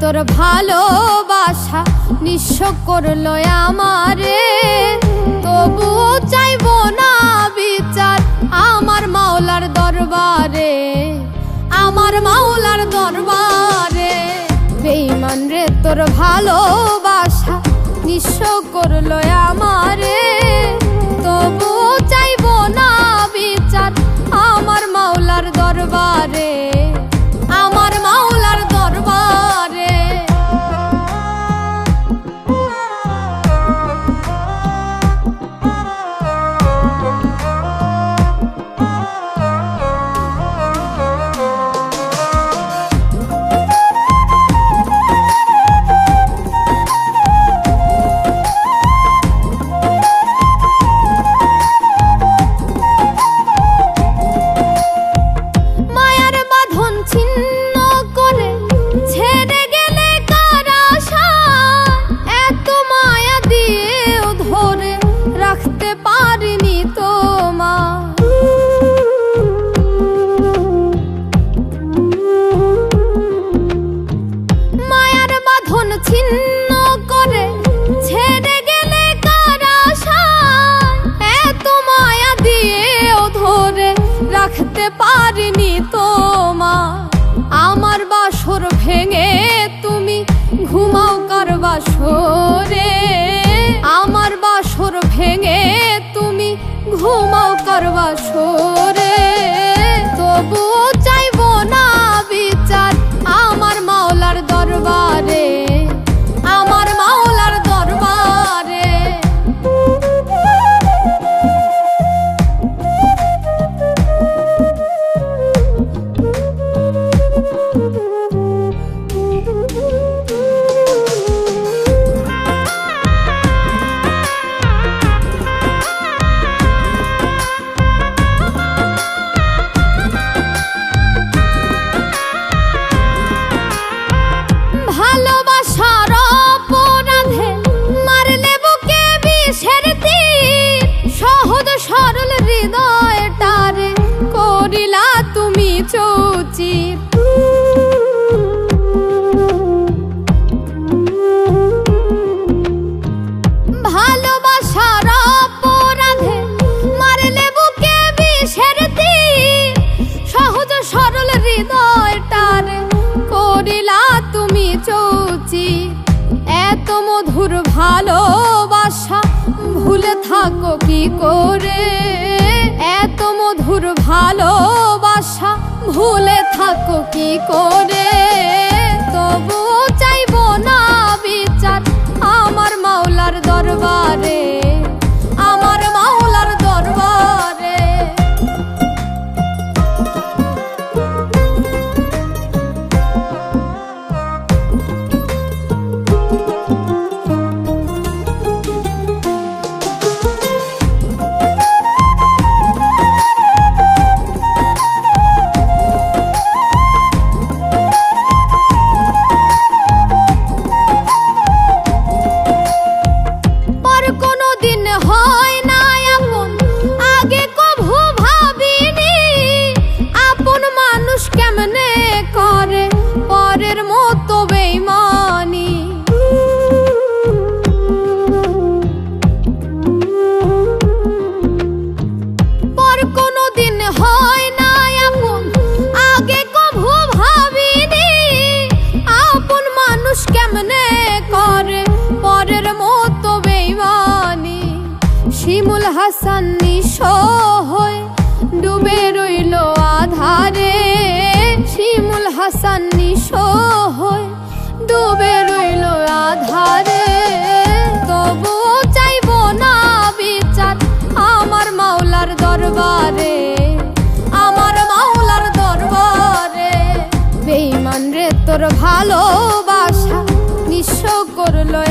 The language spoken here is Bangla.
তোর ভালোবাসা নিঃস্ব করলো আমারে, তবুও চাইবো না বিচার আমার মাওলার দরবারে, আমার মাওলার দরবারে। বেঈমান রে তোর ভালোবাসা নিঃস্ব করলো আমারে, তবুও চাইবো না বিচার আমার মাওলার দরবারে, আমার মাওলার দরবারে। ছিন্ন করে ছেড়ে গেলে কার আশায়, এত মায়া দিয়েও ধরে রাখতে পারিনি তোমায়। আমার বাসর ভেঙে তুমি ঘুমাও কার বাসরে, আমার বাসর ভেঙে তুমি ঘুমাও কার বাসরে, তবুও চাইবো না বিচার আমার মাওলার দরবারে, আমার মাওলার দরবারে। ভালোবাসার অপরাধে মারলে বুকে বিষের তীর, সহজ সরল হৃদয়টারে করিলা তুমি চৌচির। ভালোবাসার অপরাধে মারলে বুকে বিষের তীর, সহজ সরল হৃদয়টারে করিলা তুমি চৌচির। এত মধুর ভালোবাসা ভুলে থাকো কি করে, এত মধুর ভালোবাসা ভুলে থাকো কি করে, তবুও চাইবো না বিচার আমার মাওলার দরবারে, আমার মাওলার দরবারে। শিমুল হাসান নিঃস্ব হয়ে ডুবে রইল আধারে, শিমুল হাসান নিঃস্ব হয়ে ডুবে রইল আধারে, তবুও চাইবো না বিচার আমার মাওলার দরবারে, আমার মাওলার দরবারে। বেঈমান রে তোর ভালোবাসা নিঃস্ব করলো